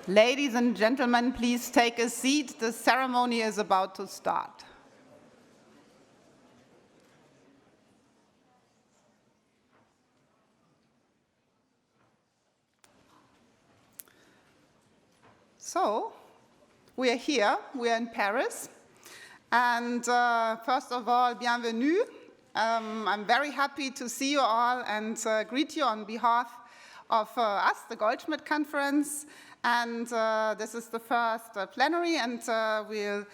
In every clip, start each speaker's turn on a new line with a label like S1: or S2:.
S1: Ladies and gentlemen, please take a seat. The ceremony is about to start. So, we are here, we are in Paris, and first of all, bienvenue. I'm very happy to see you all and greet you on behalf of us, the Goldschmidt Conference, and this is the first plenary, and we'll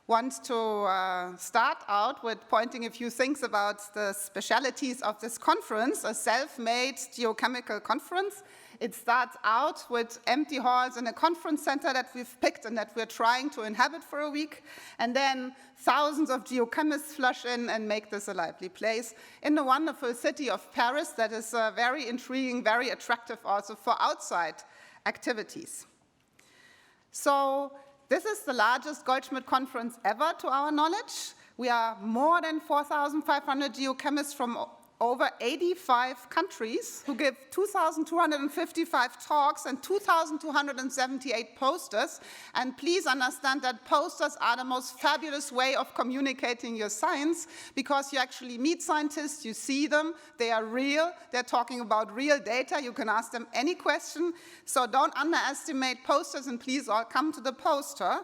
S1: want to start out with pointing a few things about the specialities of this conference, a self-made geochemical conference. It starts out with empty halls in a conference center that we've picked and that we're trying to inhabit for a week. And then thousands of geochemists flush in and make this a lively place in the wonderful city of Paris that is very intriguing, very attractive also for outside activities. So this is the largest Goldschmidt conference ever to our knowledge. We are more than 4,500 geochemists from over 85 countries who give 2,255 talks and 2,278 posters. And please understand that posters are the most fabulous way of communicating your science because you actually meet scientists, you see them, they are real, they're talking about real data, you can ask them any question. So don't underestimate posters and please all come to the poster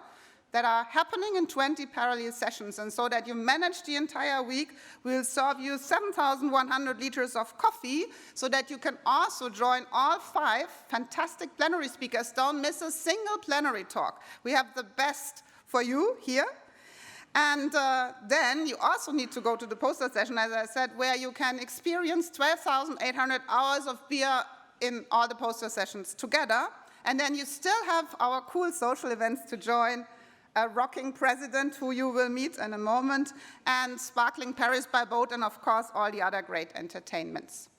S1: that are happening in 20 parallel sessions. And so that you manage the entire week, we'll serve you 7,100 liters of coffee so that you can also join all 5 fantastic plenary speakers. Don't miss a single plenary talk. We have the best for you here. And then you also need to go to the poster session, as I said, where you can experience 12,800 hours of beer in all the poster sessions together. And then you still have our cool social events to join, a rocking president who you will meet in a moment, and sparkling Paris by boat, and of course all the other great entertainments.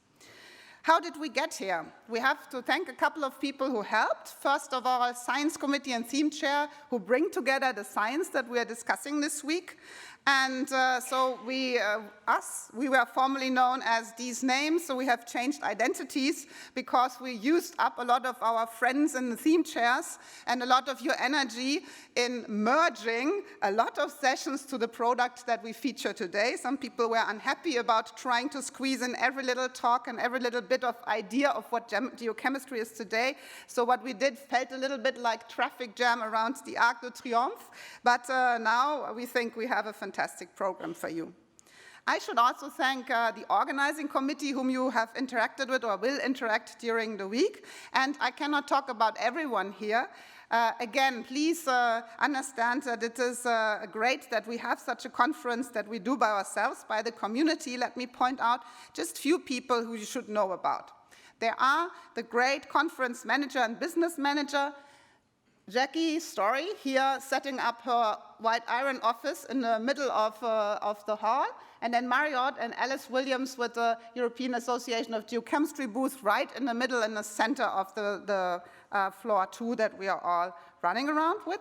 S1: How did we get here? We have to thank a couple of people who helped. First of all, Science Committee and Theme Chair, who bring together the science that we are discussing this week. And so we were formerly known as these names, so we have changed identities because we used up a lot of our friends in the theme chairs and a lot of your energy in merging a lot of sessions to the product that we feature today. Some people were unhappy about trying to squeeze in every little talk and every little bit of idea of what geochemistry is today. So what we did felt a little bit like traffic jam around the Arc de Triomphe, but now we think we have a fantastic program for you. I should also thank the organizing committee whom you have interacted with or will interact during the week. And I cannot talk about everyone here. Again, please understand that it is great that we have such a conference that we do by ourselves, by the community. Let me point out just a few people who you should know about. There are the great conference manager and business manager, Jackie Story, here setting up her white iron office in the middle of the hall, and then Marriott and Alice Williams with the European Association of Geochemistry booth right in the middle, in the center of the floor 2 that we are all running around with.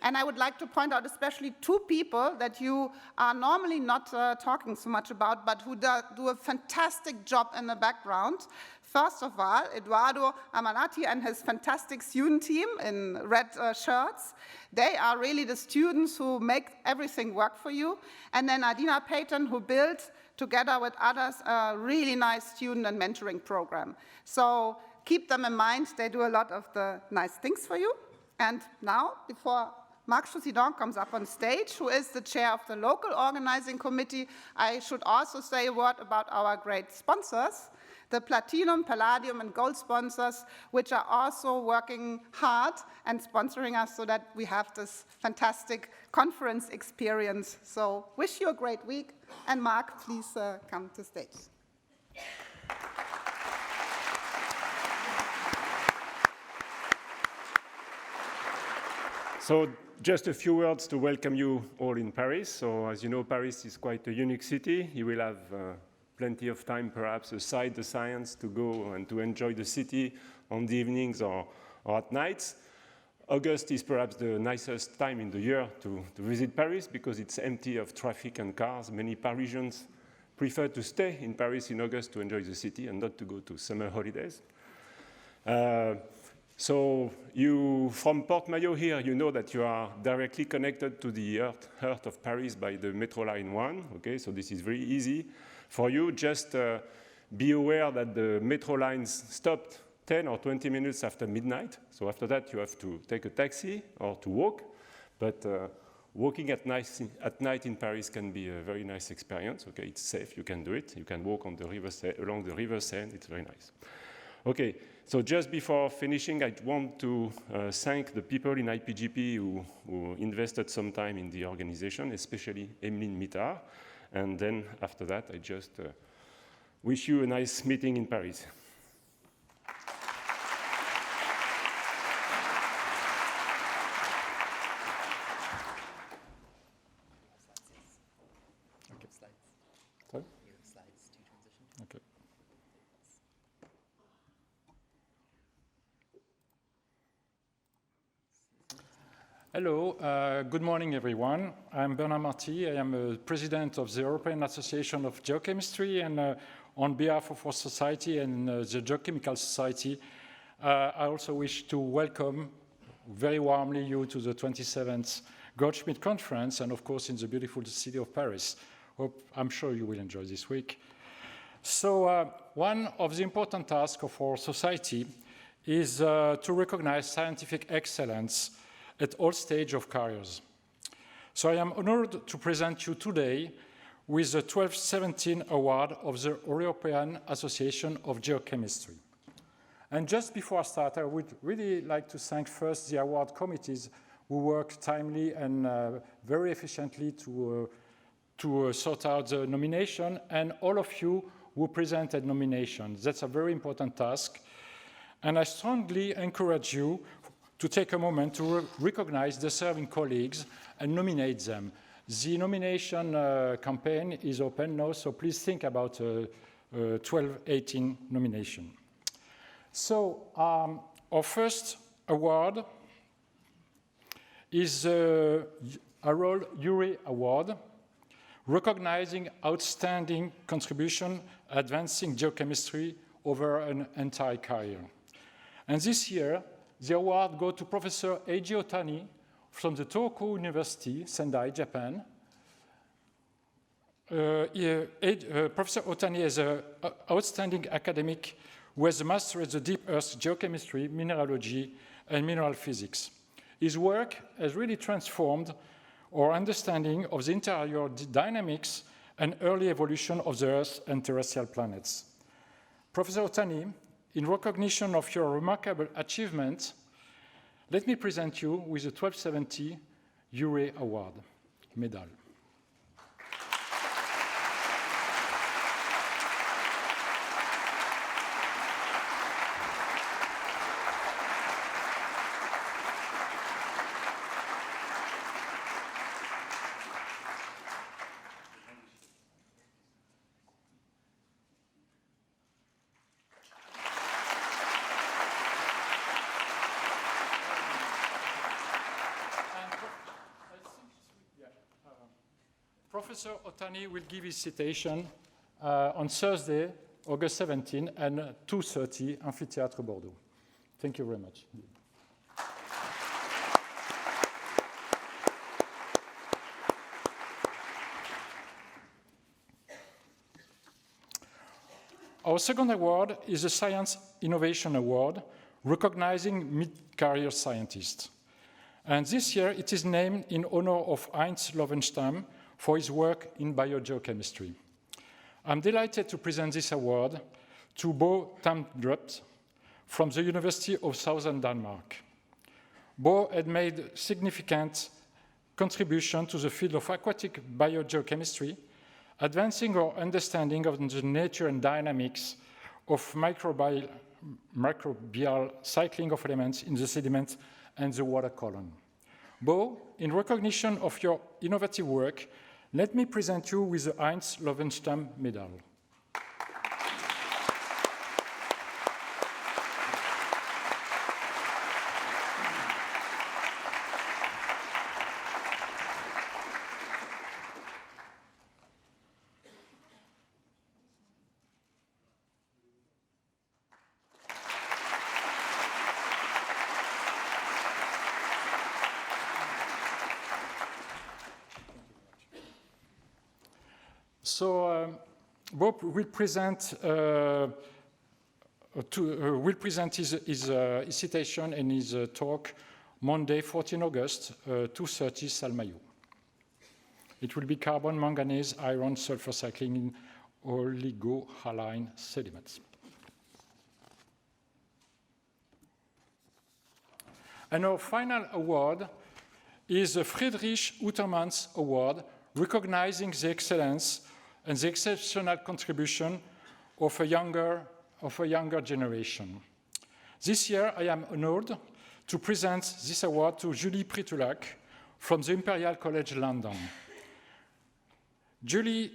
S1: And I would like to point out especially 2 people that you are normally not talking so much about, but who do a fantastic job in the background. First of all, Eduardo Amanati and his fantastic student team in red shirts. They are really the students who make everything work for you. And then Adina Payton, who built, together with others, a really nice student and mentoring program. So keep them in mind. They do a lot of the nice things for you. And now, before Marc Choussidon comes up on stage, who is the chair of the local organizing committee, I should also say a word about our great sponsors, the Platinum, Palladium, and Gold sponsors, which are also working hard and sponsoring us so that we have this fantastic conference experience. So wish you a great week. And Marc, please come to stage.
S2: So just a few words to welcome you all in Paris. So as you know, Paris is quite a unique city. You will have plenty of time, perhaps, aside the science, to go and to enjoy the city on the evenings or at nights. August is perhaps the nicest time in the year to visit Paris because it's empty of traffic and cars. Many Parisians prefer to stay in Paris in August to enjoy the city and not to go to summer holidays. So you, from Port Maillot here, you know that you are directly connected to the heart of Paris by the Metro Line 1, okay? So this is very easy for you. Just be aware that the metro lines stopped 10 or 20 minutes after midnight. So after that, you have to take a taxi or to walk. But walking at night in Paris can be a very nice experience. Okay, it's safe, you can do it. You can walk on the river, along the river Seine, it's very nice. Okay, so just before finishing, I want to thank the people in IPGP who invested some time in the organization, especially Emeline Mittard. And then after that, I just wish you a nice meeting in Paris.
S3: Hello, good morning everyone. I'm Bernard Marty. I am a president of the European Association of Geochemistry, and on behalf of our society and the Geochemical Society, I also wish to welcome very warmly you to the 27th Goldschmidt conference, and of course in the beautiful city of Paris. I'm sure you will enjoy this week. So one of the important tasks of our society is to recognize scientific excellence at all stages of careers. So I am honored to present you today with the 2017 award of the European Association of Geochemistry. And just before I start, I would really like to thank first the award committees who worked timely and very efficiently to sort out the nomination, and all of you who presented nominations. That's a very important task. And I strongly encourage you to take a moment to recognize the serving colleagues and nominate them. The nomination campaign is open now, so please think about 12-18 nomination. So our first award is a Harold Urey Award, recognizing outstanding contribution advancing geochemistry over an entire career. And this year, the award goes to Professor Eiji Otani from the Tohoku University, Sendai, Japan. Professor Otani is an outstanding academic who has mastered the deep earth geochemistry, mineralogy, and mineral physics. His work has really transformed our understanding of the interior dynamics and early evolution of the Earth and terrestrial planets. Professor Otani, in recognition of your remarkable achievement, let me present you with the 1270 Urey Award medal. Professor Otani will give his citation on Thursday, August 17, and 2:30, Amphitheatre Bordeaux. Thank you very much. Our second award is the Science Innovation Award, recognizing mid-career scientists. And this year, it is named in honor of Heinz Lovenstam for his work in biogeochemistry. I'm delighted to present this award to Bo Tamdrup from the University of Southern Denmark. Bo had made significant contribution to the field of aquatic biogeochemistry, advancing our understanding of the nature and dynamics of microbial cycling of elements in the sediment and the water column. Bo, in recognition of your innovative work, let me present you with the Heinz Lovenstam Medal. Bob will present his citation and his talk Monday, 14 August, 2:30 Salmayu. It will be carbon, manganese, iron, sulfur cycling in oligohaline sediments. And our final award is the Friedrich Utermans Award, recognizing the excellence and the exceptional contribution of a younger generation. This year, I am honored to present this award to Julie Pritulak from the Imperial College London. Julie's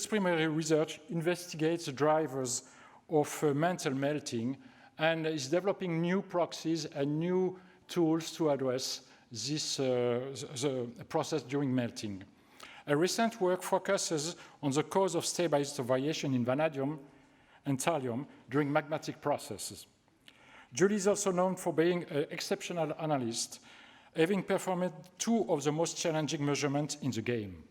S3: primary research investigates the drivers of mantle melting and is developing new proxies and new tools to address this the process during melting. A recent work focuses on the cause of stabilized variation in vanadium and thallium during magmatic processes. Julie is also known for being an exceptional analyst, having performed 2 of the most challenging measurements in the game.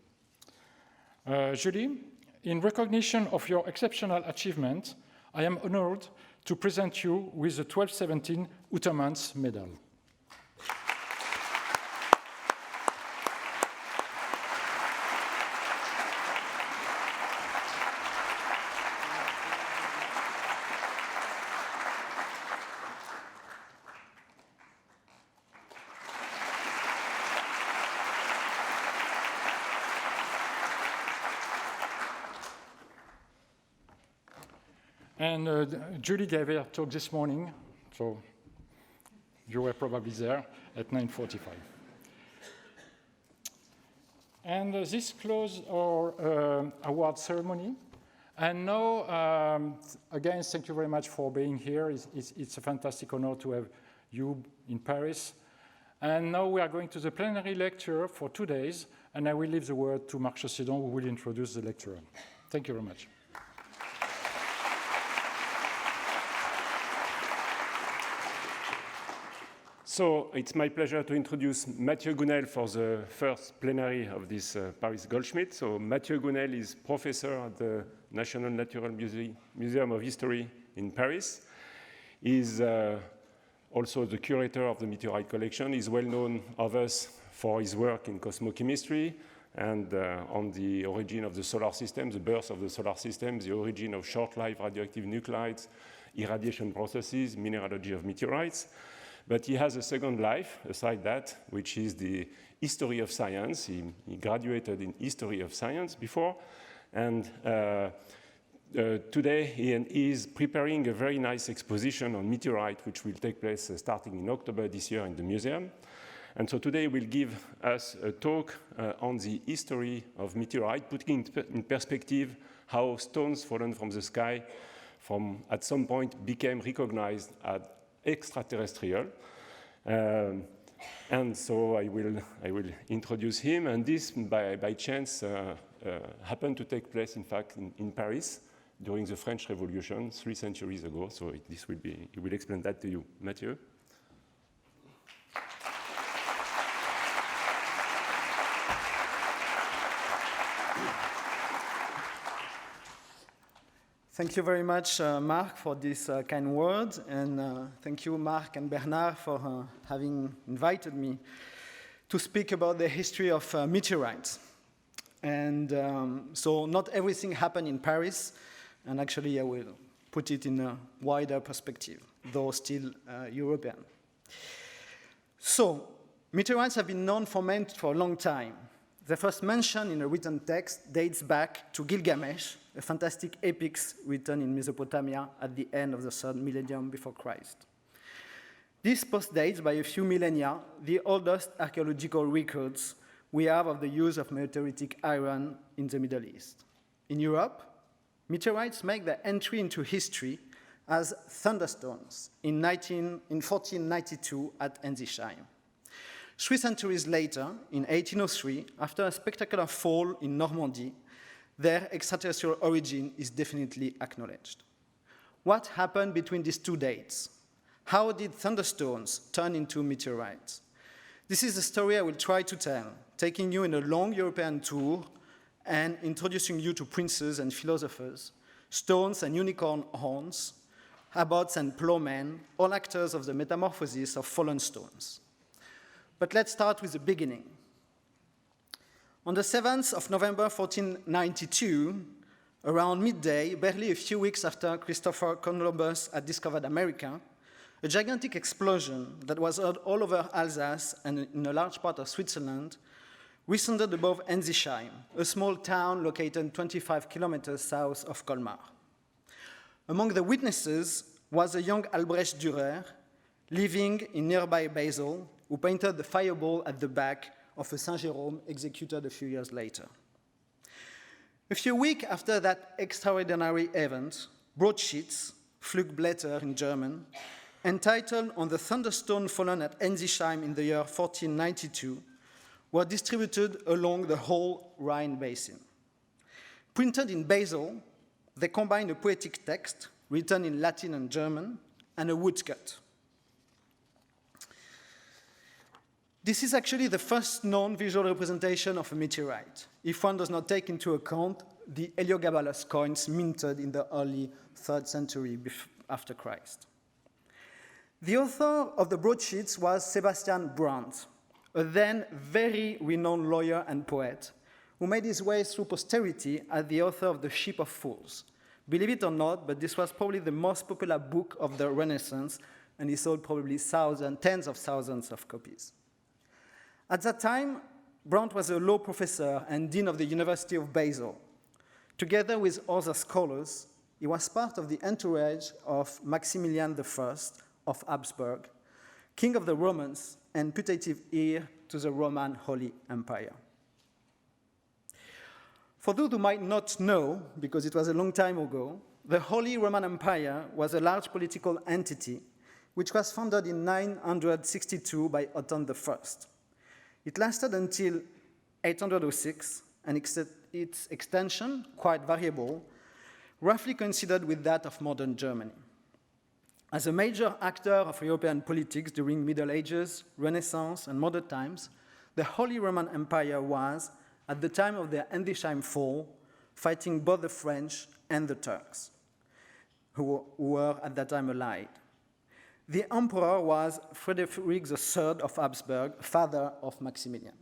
S3: Julie, in recognition of your exceptional achievement, I am honored to present you with the 1217 Utermans Medal. And Julie gave her talk this morning, so you were probably there at 9:45. And this closes our award ceremony. And now, again, thank you very much for being here. It's a fantastic honor to have you in Paris. And now we are going to the plenary lecture for 2 days, and I will leave the word to Marc Chaucidon, who will introduce the lecturer. Thank you very much.
S2: So it's my pleasure to introduce Matthieu Gounelle for the first plenary of this Paris Goldschmidt. So Matthieu Gounelle is professor at the National Natural Museum of History in Paris. He's also the curator of the Meteorite collection. He's well known of us for his work in cosmochemistry and on the origin of the solar system, the birth of the solar system, the origin of short-lived radioactive nuclides, irradiation processes, mineralogy of meteorites. But he has a second life aside that, which is the history of science. He graduated in history of science before, and today he is preparing a very nice exposition on meteorite, which will take place starting in October this year in the museum. And so today he will give us a talk on the history of meteorite, putting in perspective how stones fallen from the sky at some point became recognized as extraterrestrial. And so I will introduce him, and this by chance happened to take place, in fact, in Paris during the French Revolution 3 centuries ago. So he will explain that to you. Matthieu?
S4: Thank you very much, Marc, for this kind words, and thank you, Marc and Bernard, for having invited me to speak about the history of meteorites. And so not everything happened in Paris, and actually I will put it in a wider perspective, though still European. So meteorites have been known for men for a long time. The first mention in a written text dates back to Gilgamesh, a fantastic epic written in Mesopotamia at the end of the 3rd millennium before Christ. This postdates by a few millennia the oldest archaeological records we have of the use of meteoritic iron in the Middle East. In Europe, meteorites make their entry into history as thunderstones in 1492 at Ensisheim. 3 centuries later, in 1803, after a spectacular fall in Normandy, their extraterrestrial origin is definitely acknowledged. What happened between these 2 dates? How did thunderstones turn into meteorites? This is the story I will try to tell, taking you in a long European tour and introducing you to princes and philosophers, stones and unicorn horns, abbots and plowmen, all actors of the metamorphosis of fallen stones. But let's start with the beginning. On the 7th of November 1492, around midday, barely a few weeks after Christopher Columbus had discovered America, a gigantic explosion that was heard all over Alsace and in a large part of Switzerland resounded above Ensisheim, a small town located 25 kilometers south of Colmar. Among the witnesses was a young Albrecht Dürer, living in nearby Basel, who painted the fireball at the back of a Saint-Jérôme executed a few years later. A few weeks after that extraordinary event, broadsheets, Flugblätter in German, entitled On the Thunderstone Fallen at Ensisheim in the year 1492, were distributed along the whole Rhine basin. Printed in Basel, they combine a poetic text written in Latin and German and a woodcut. This is actually the first known visual representation of a meteorite, if one does not take into account the Heliogabalus coins minted in the early 3rd century after Christ. The author of the broadsheets was Sebastian Brandt, a then very renowned lawyer and poet, who made his way through posterity as the author of The Ship of Fools. Believe it or not, but this was probably the most popular book of the Renaissance, and he sold probably tens of thousands of copies. At that time, Brandt was a law professor and dean of the University of Basel. Together with other scholars, he was part of the entourage of Maximilian I of Habsburg, king of the Romans and putative heir to the Roman Holy Empire. For those who might not know, because it was a long time ago, the Holy Roman Empire was a large political entity which was founded in 962 by Otto I. It lasted until 806, and its extension, quite variable, roughly coincided with that of modern Germany. As a major actor of European politics during Middle Ages, Renaissance, and modern times, the Holy Roman Empire was, at the time of their Ensisheim fall, fighting both the French and the Turks, who were at that time allied. The emperor was Frederick III of Habsburg, father of Maximilian.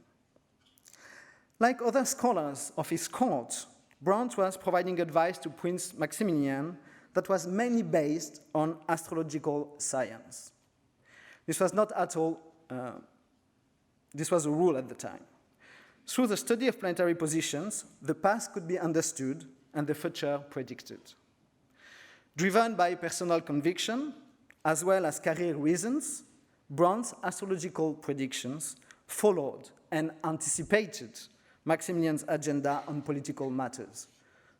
S4: Like other scholars of his court, Brandt was providing advice to Prince Maximilian that was mainly based on astrological science. This was not at all, this was a rule at the time. Through the study of planetary positions, the past could be understood and the future predicted. Driven by personal conviction, as well as career reasons, Brandt's astrological predictions followed and anticipated Maximilian's agenda on political matters,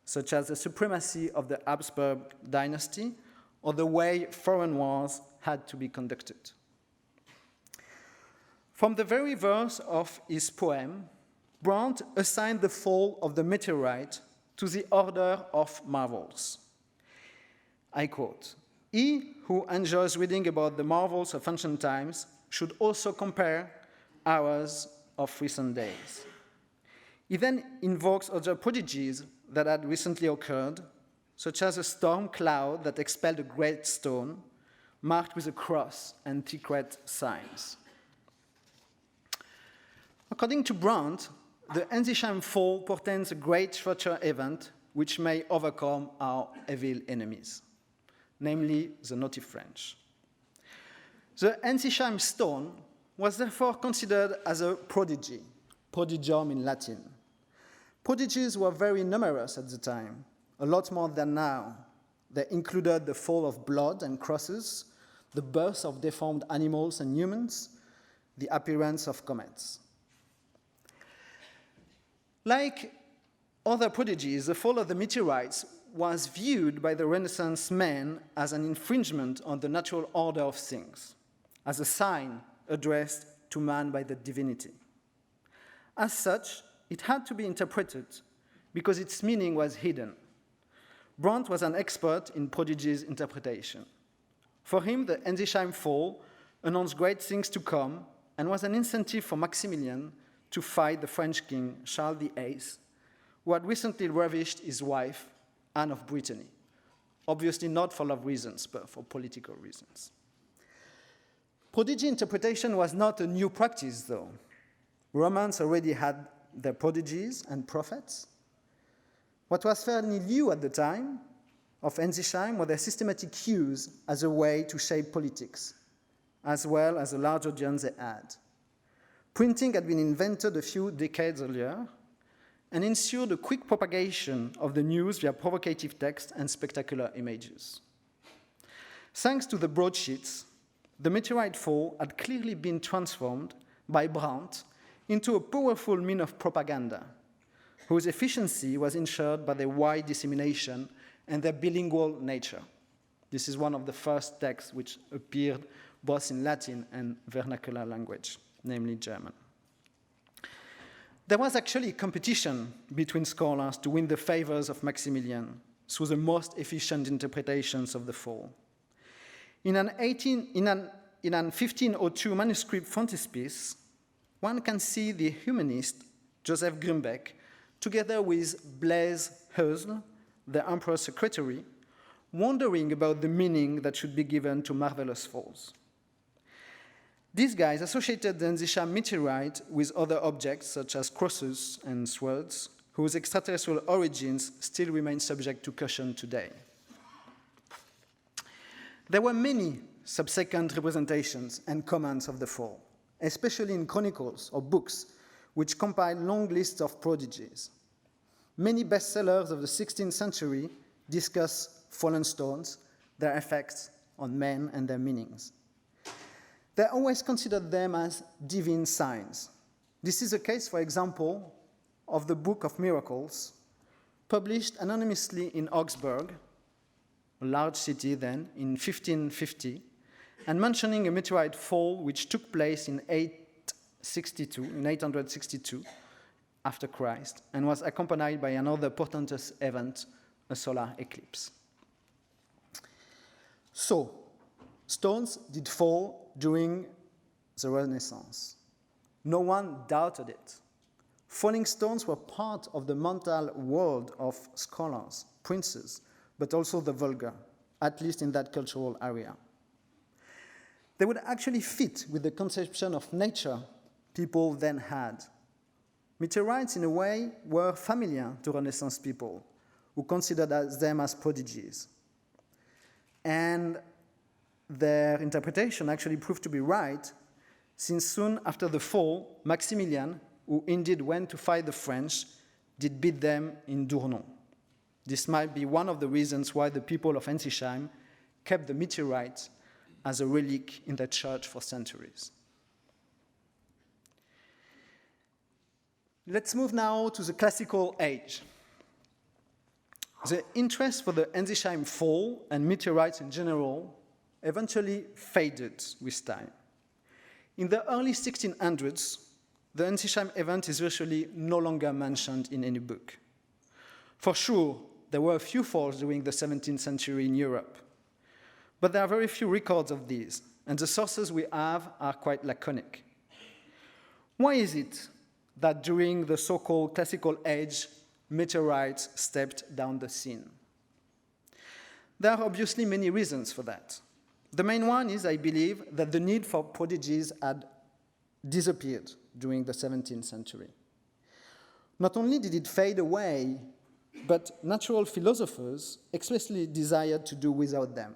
S4: such as the supremacy of the Habsburg dynasty or the way foreign wars had to be conducted. From the very verse of his poem, Brandt assigned the fall of the meteorite to the order of marvels. I quote, "He who enjoys reading about the marvels of ancient times should also compare hours of recent days." He then invokes other prodigies that had recently occurred, such as a storm cloud that expelled a great stone, marked with a cross and secret signs. According to Brandt, the Ensisheim fall portends a great future event which may overcome our evil enemies, namely the naughty French. The Ensisheim stone was therefore considered as a prodigy, prodigium in Latin. Prodigies were very numerous at the time, a lot more than now. They included the fall of blood and crosses, the birth of deformed animals and humans, the appearance of comets. Like other prodigies, the fall of the meteorites was viewed by the Renaissance men as an infringement on the natural order of things, as a sign addressed to man by the divinity. As such, it had to be interpreted because its meaning was hidden. Brandt was an expert in prodigies interpretation. For him, the Ensisheim fall announced great things to come and was an incentive for Maximilian to fight the French king, Charles VIII, who had recently ravished his wife, Anne of Brittany. Obviously not for love reasons, but for political reasons. Prodigy interpretation was not a new practice, though. Romans already had their prodigies and prophets. What was fairly new at the time of Ensisheim were their systematic use as a way to shape politics, as well as the large audience they had. Printing had been invented a few decades earlier and ensured a quick propagation of the news via provocative text and spectacular images. Thanks to the broadsheets, the meteorite fall had clearly been transformed by Brandt into a powerful means of propaganda, whose efficiency was ensured by their wide dissemination and their bilingual nature. This is one of the first texts which appeared both in Latin and vernacular language, namely German. There was actually a competition between scholars to win the favors of Maximilian through the most efficient interpretations of the fall. In an 1502 manuscript frontispiece, one can see the humanist Joseph Grünbeck, together with Blaise Hösel, the emperor's secretary, wondering about the meaning that should be given to marvelous falls. These guys associated the Ensisheim meteorite with other objects, such as crosses and swords, whose extraterrestrial origins still remain subject to caution today. There were many subsequent representations and comments of the fall, especially in chronicles or books, which compile long lists of prodigies. Many bestsellers of the 16th century discuss fallen stones, their effects on men and their meanings. They always considered them as divine signs. This is the case, for example, of the Book of Miracles, published anonymously in Augsburg, a large city then, in 1550, and mentioning a meteorite fall which took place in 862 after Christ, and was accompanied by another portentous event, a solar eclipse. So, stones did fall during the Renaissance. No one doubted it. Falling stones were part of the mental world of scholars, princes, but also the vulgar, at least in that cultural area. They would actually fit with the conception of nature people then had. Meteorites, in a way, were familiar to Renaissance people, who considered them as prodigies. And their interpretation actually proved to be right, since soon after the fall, Maximilian, who indeed went to fight the French, did beat them in Dournon. This might be one of the reasons why the people of Ensisheim kept the meteorite as a relic in their church for centuries. Let's move now to the classical age. The interest for the Ensisheim fall and meteorites in general eventually faded with time. In the early 1600s, the Ensisheim event is virtually no longer mentioned in any book. For sure, there were a few falls during the 17th century in Europe, but there are very few records of these, and the sources we have are quite laconic. Why is it that during the so-called classical age, meteorites stepped down the scene? There are obviously many reasons for that. The main one is, I believe, that the need for prodigies had disappeared during the 17th century. Not only did it fade away, but natural philosophers explicitly desired to do without them.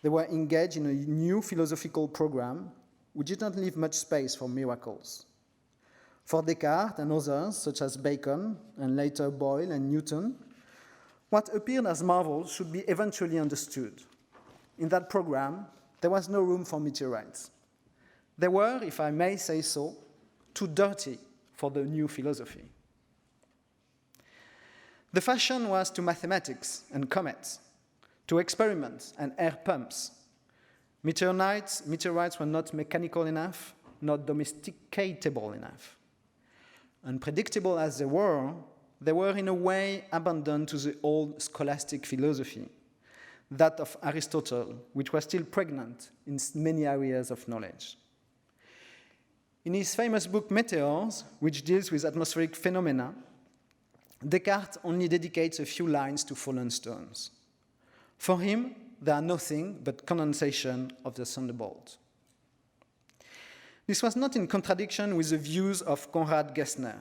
S4: They were engaged in a new philosophical program which did not leave much space for miracles. For Descartes and others, such as Bacon and later Boyle and Newton, what appeared as marvels should be eventually understood. In that program, there was no room for meteorites. They were, if I may say so, too dirty for the new philosophy. The fashion was to mathematics and comets, to experiments and air pumps. Meteorites were not mechanical enough, not domesticatable enough. Unpredictable as they were in a way abandoned to the old scholastic philosophy, that of Aristotle, which was still pregnant in many areas of knowledge. In his famous book Meteors, which deals with atmospheric phenomena, Descartes only dedicates a few lines to fallen stones. For him, they are nothing but condensation of the thunderbolt. This was not in contradiction with the views of Konrad Gessner.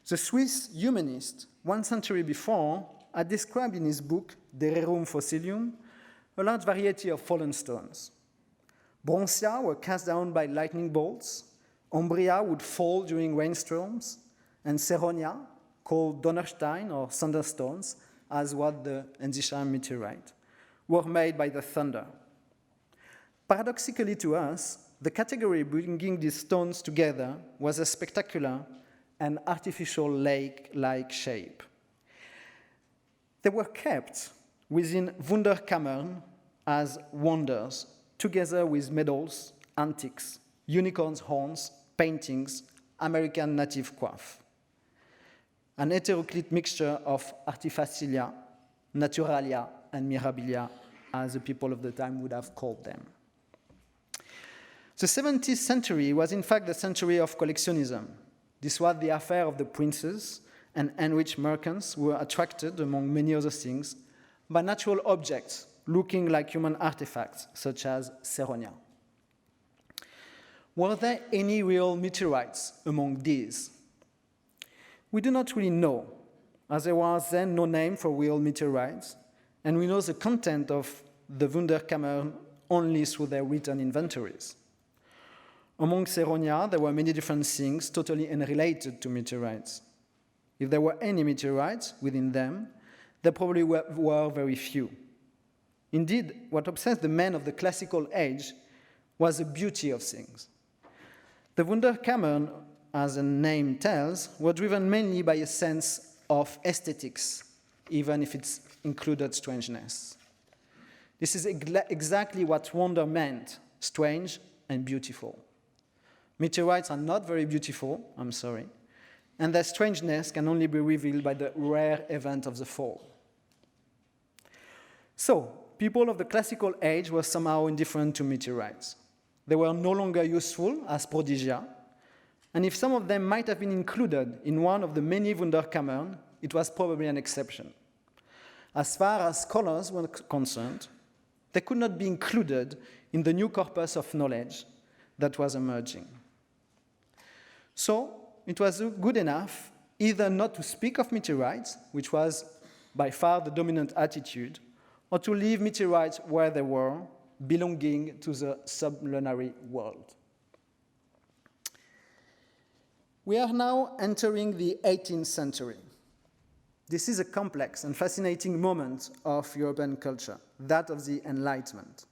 S4: The Swiss humanist, 1 century before, had described in his book De Rerum Fossilium a large variety of fallen stones. Broncia were cast down by lightning bolts, Umbria would fall during rainstorms, and Seronia, called Donnerstein or thunderstones, as was the Ensisheim meteorite, were made by the thunder. Paradoxically to us, the category bringing these stones together was a spectacular and artificial lake-like shape. They were kept within Wunderkammern as wonders, together with medals, antiques, unicorns' horns, paintings, American native coif. An heteroclite mixture of artifacilia, naturalia, and mirabilia, as the people of the time would have called them. The 17th century was in fact the century of collectionism. This was the affair of the princes and enriched merchants who were attracted, among many other things, by natural objects looking like human artifacts, such as Seronia. Were there any real meteorites among these? We do not really know, as there was then no name for real meteorites, and we know the content of the Wunderkammer only through their written inventories. Among Seronia, there were many different things totally unrelated to meteorites. If there were any meteorites within them, there probably were very few. Indeed, what obsessed the men of the classical age was the beauty of things. The Wunderkammern, as the name tells, were driven mainly by a sense of aesthetics, even if it included strangeness. This is exactly what wonder meant, strange and beautiful. Meteorites are not very beautiful, I'm sorry, and their strangeness can only be revealed by the rare event of the fall. So, people of the classical age were somehow indifferent to meteorites. They were no longer useful as prodigia, and if some of them might have been included in one of the many Wunderkammern, it was probably an exception. As far as scholars were concerned, they could not be included in the new corpus of knowledge that was emerging. So, it was good enough either not to speak of meteorites, which was by far the dominant attitude, or to leave meteorites where they were, belonging to the sublunary world. We are now entering the 18th century. This is a complex and fascinating moment of European culture, that of the Enlightenment.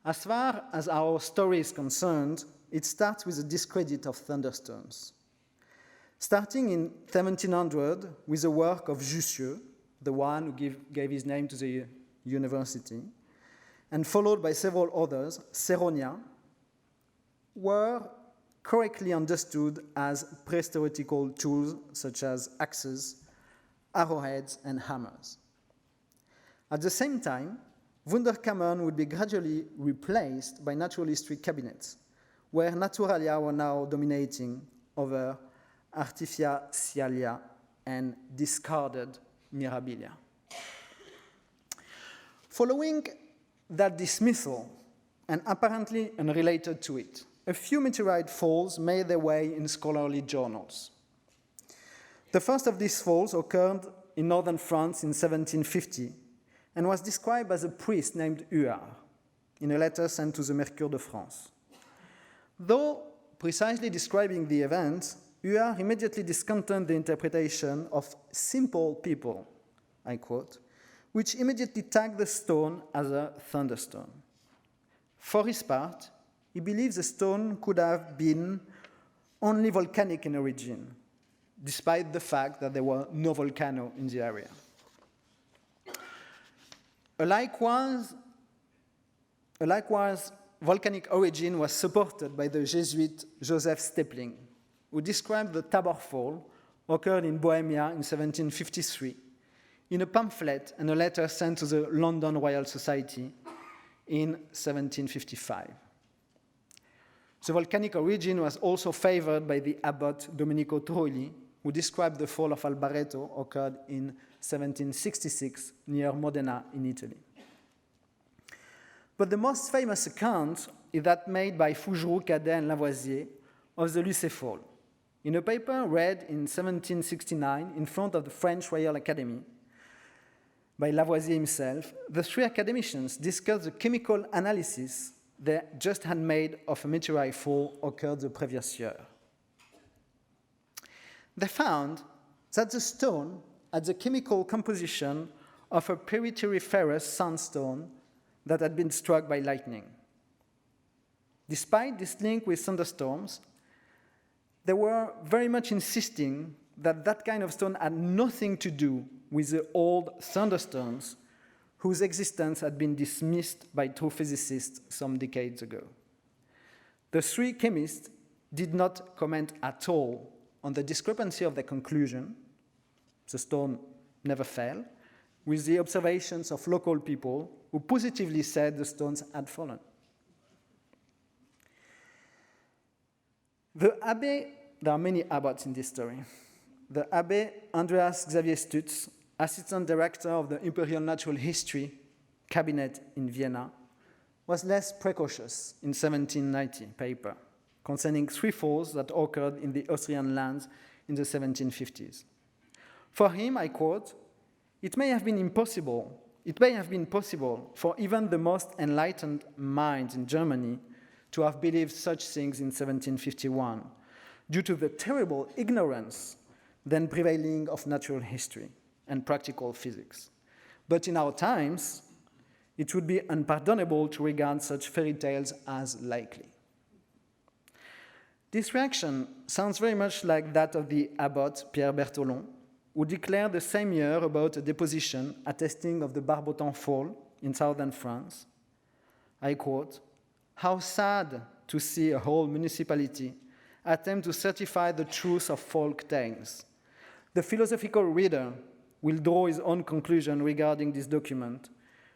S4: As far as our story is concerned, it starts with the discredit of thunderstones. Starting in 1700 with the work of Jussieu, the one who gave his name to the university, and followed by several others, Seronia, were correctly understood as prehistorical tools such as axes, arrowheads, and hammers. At the same time, Wunderkammern would be gradually replaced by natural history cabinets, where naturalia were now dominating over artificialia and discarded mirabilia. Following that dismissal, and apparently unrelated to it, a few meteorite falls made their way in scholarly journals. The first of these falls occurred in northern France in 1750 and was described by a priest named Huard in a letter sent to the Mercure de France. Though precisely describing the event, Huard immediately discounted the interpretation of simple people, I quote, which immediately tagged the stone as a thunderstone. For his part, he believes the stone could have been only volcanic in origin, despite the fact that there were no volcanoes in the area. A likewise volcanic origin was supported by the Jesuit Joseph Stepling, who described the Tabor Fall, occurred in Bohemia in 1753, in a pamphlet and a letter sent to the London Royal Society in 1755. The volcanic origin was also favored by the abbot Domenico Troili, who described the fall of Albareto occurred in 1766 near Modena in Italy. But the most famous account is that made by Fougeroux, Cadet, and Lavoisier of the Lucé Fall. In a paper read in 1769 in front of the French Royal Academy by Lavoisier himself, the three academicians discussed the chemical analysis they just had made of a meteorite fall occurred the previous year. They found that the stone had the chemical composition of a periteriferous sandstone that had been struck by lightning. Despite this link with thunderstorms, they were very much insisting that that kind of stone had nothing to do with the old thunderstorms whose existence had been dismissed by true physicists some decades ago. The three chemists did not comment at all on the discrepancy of their conclusion, the stone never fell, with the observations of local people who positively said the stones had fallen. The Abbé, there are many abbots in this story. The Abbé Andreas Xavier Stutz, assistant director of the Imperial Natural History Cabinet in Vienna, was less precautious in 1790 paper concerning three falls that occurred in the Austrian lands in the 1750s. For him, I quote, it may have been possible for even the most enlightened minds in Germany to have believed such things in 1751 due to the terrible ignorance then prevailing of natural history and practical physics. But in our times, it would be unpardonable to regard such fairy tales as likely. This reaction sounds very much like that of the abbot Pierre Bertholon, who declared the same year about a deposition attesting of the Barbotan Fall in southern France. I quote, "How sad to see a whole municipality attempt to certify the truth of folk tales. The philosophical reader will draw his own conclusion regarding this document,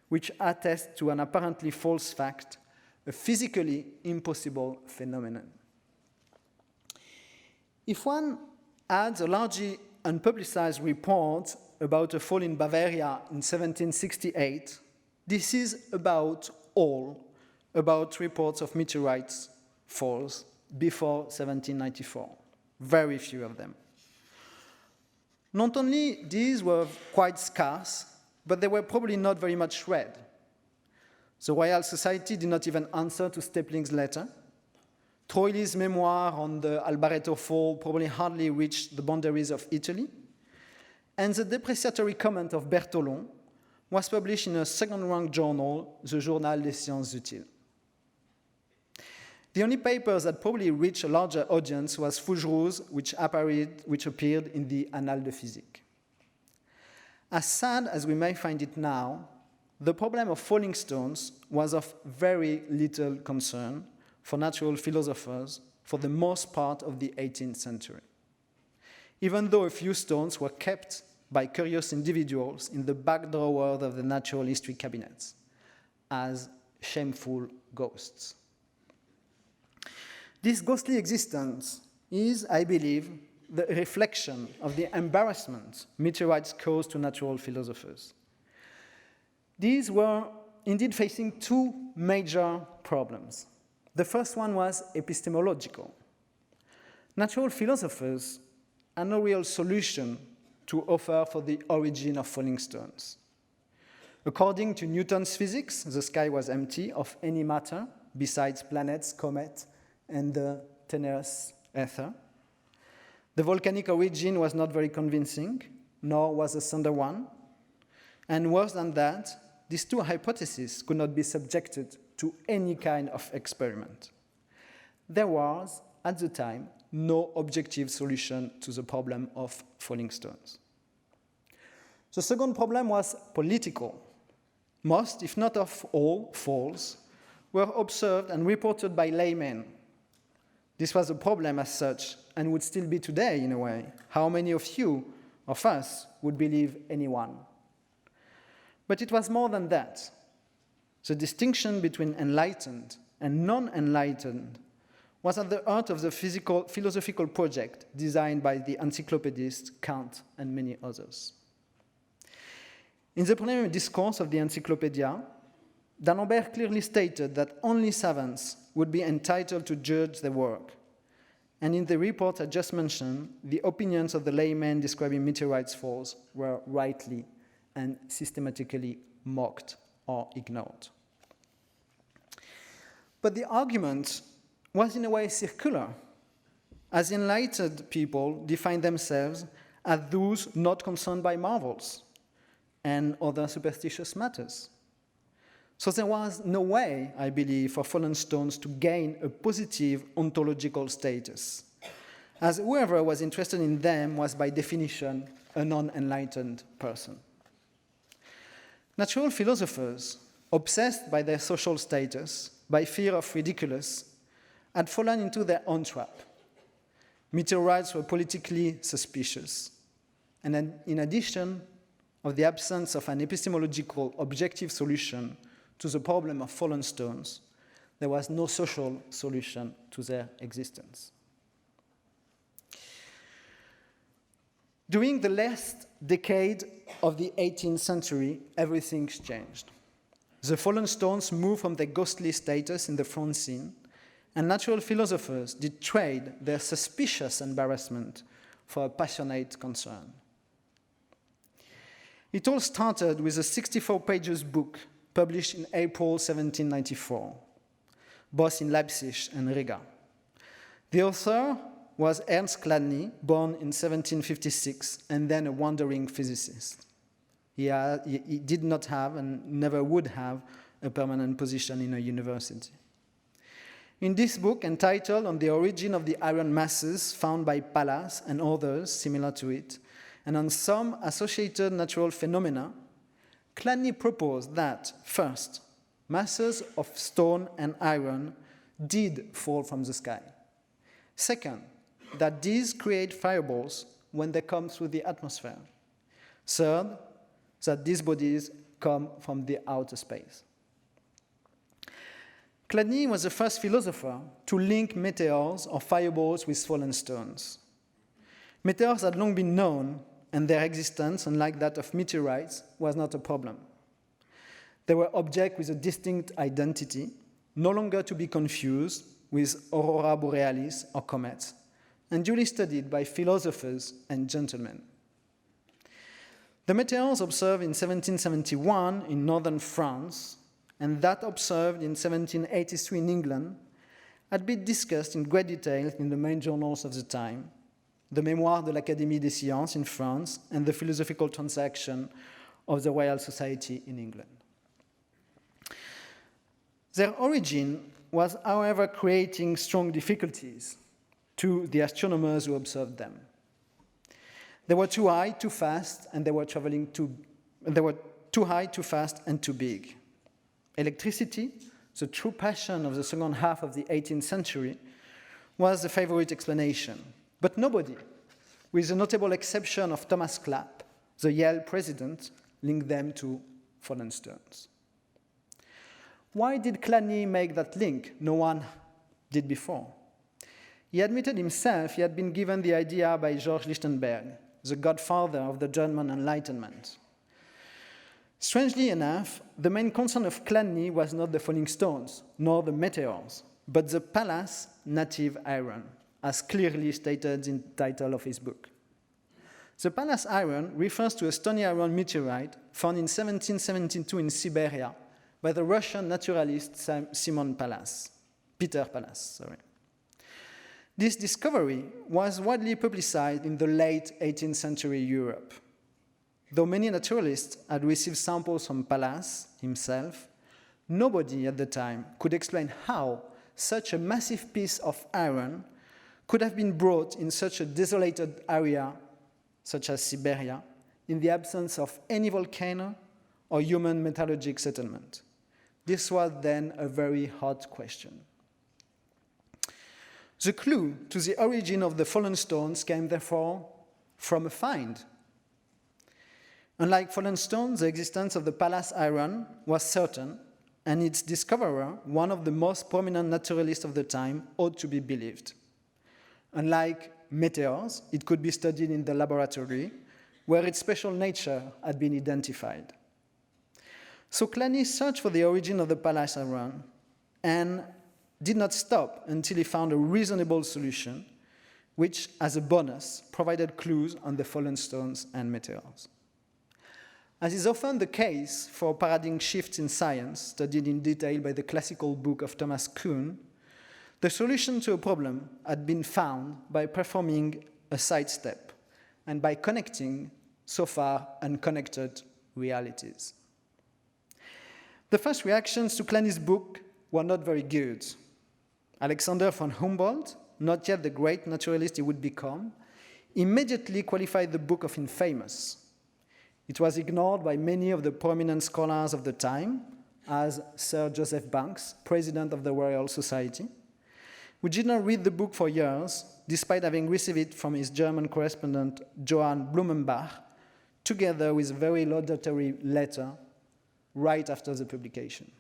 S4: which attests to an apparently false fact, a physically impossible phenomenon." If one adds a largely unpublicized report about a fall in Bavaria in 1768, this is about all about reports of meteorites falls before 1794. Very few of them. Not only these were quite scarce, but they were probably not very much read. The Royal Society did not even answer to Stepling's letter. Troili's memoir on the Albareto Fall probably hardly reached the boundaries of Italy. And the depreciatory comment of Bertholon was published in a second-rank journal, the Journal des Sciences Utiles. The only papers that probably reached a larger audience was Fougeroux's, which appeared in the Annales de Physique. As sad as we may find it now, the problem of falling stones was of very little concern for natural philosophers for the most part of the 18th century, even though a few stones were kept by curious individuals in the back drawers of the natural history cabinets as shameful ghosts. This ghostly existence is, I believe, the reflection of the embarrassment meteorites caused to natural philosophers. These were indeed facing two major problems. The first one was epistemological. Natural philosophers had no real solution to offer for the origin of falling stones. According to Newton's physics, the sky was empty of any matter besides planets, comets, and the tenuous ether. The volcanic origin was not very convincing, nor was the thunder one. And worse than that, these two hypotheses could not be subjected to any kind of experiment. There was, at the time, no objective solution to the problem of falling stones. The second problem was political. Most, if not of all, falls were observed and reported by laymen. This was a problem as such, and would still be today in a way. How many of you, of us, would believe anyone? But it was more than that. The distinction between enlightened and non-enlightened was at the heart of the philosophical project designed by the encyclopedist Kant and many others. In the preliminary discourse of the Encyclopedia, D'Alembert clearly stated that only savants would be entitled to judge their work. And in the report I just mentioned, the opinions of the laymen describing meteorites' falls were rightly and systematically mocked or ignored. But the argument was in a way circular, as enlightened people define themselves as those not concerned by marvels and other superstitious matters. So there was no way, I believe, for fallen stones to gain a positive ontological status, as whoever was interested in them was by definition a non-enlightened person. Natural philosophers, obsessed by their social status, by fear of ridiculous, had fallen into their own trap. Meteorites were politically suspicious, and in addition of the absence of an epistemological objective solution to the problem of fallen stones, there was no social solution to their existence. During the last decade of the 18th century, everything changed. The fallen stones moved from their ghostly status in the front scene, and natural philosophers did trade their suspicious embarrassment for a passionate concern. It all started with a 64-page book published in April 1794, both in Leipzig and Riga. The author was Ernst Chladni, born in 1756, and then a wandering physicist. He did not have and never would have a permanent position in a university. In this book, entitled On the Origin of the Iron Masses Found by Pallas and Others Similar to It, and on some associated natural phenomena, Chladni proposed that, first, masses of stone and iron did fall from the sky. Second, that these create fireballs when they come through the atmosphere. Third, that these bodies come from the outer space. Chladni was the first philosopher to link meteors or fireballs with fallen stones. Meteors had long been known, and their existence, unlike that of meteorites, was not a problem. They were objects with a distinct identity, no longer to be confused with aurora borealis or comets, and duly studied by philosophers and gentlemen. The meteors observed in 1771 in northern France and that observed in 1783 in England had been discussed in great detail in the main journals of the time, the Mémoire de l'Académie des Sciences in France and the Philosophical Transaction of the Royal Society in England. Their origin was, however, creating strong difficulties to the astronomers who observed them. They were too high, too fast, and they were too high, too fast, and too big. Electricity, the true passion of the second half of the 18th century, was the favorite explanation. But nobody, with the notable exception of Thomas Clapp, the Yale president, linked them to fallen stones. Why did Chladni make that link? No one did before. He admitted himself he had been given the idea by George Lichtenberg, the godfather of the German Enlightenment. Strangely enough, the main concern of Chladni was not the falling stones, nor the meteors, but the Pallas native iron, as clearly stated in the title of his book. The Pallas iron refers to a stony iron meteorite found in 1772 in Siberia by the Russian naturalist Peter Pallas. This discovery was widely publicized in the late 18th century Europe. Though many naturalists had received samples from Pallas himself, nobody at the time could explain how such a massive piece of iron could have been brought in such a desolated area, such as Siberia, in the absence of any volcano or human metallurgic settlement. This was then a very hot question. The clue to the origin of the fallen stones came, therefore, from a find. Unlike fallen stones, the existence of the Pallas iron was certain, and its discoverer, one of the most prominent naturalists of the time, ought to be believed. Unlike meteors, it could be studied in the laboratory, where its special nature had been identified. So Clany searched for the origin of the palace around and did not stop until he found a reasonable solution, which, as a bonus, provided clues on the fallen stones and meteors. As is often the case for paradigm shifts in science, studied in detail by the classical book of Thomas Kuhn, the solution to a problem had been found by performing a sidestep and by connecting so far unconnected realities. The first reactions to Clany's book were not very good. Alexander von Humboldt, not yet the great naturalist he would become, immediately qualified the book of infamous. It was ignored by many of the prominent scholars of the time, as Sir Joseph Banks, president of the Royal Society, who did not read the book for years, despite having received it from his German correspondent Johann Blumenbach, together with a very laudatory letter right after the publication.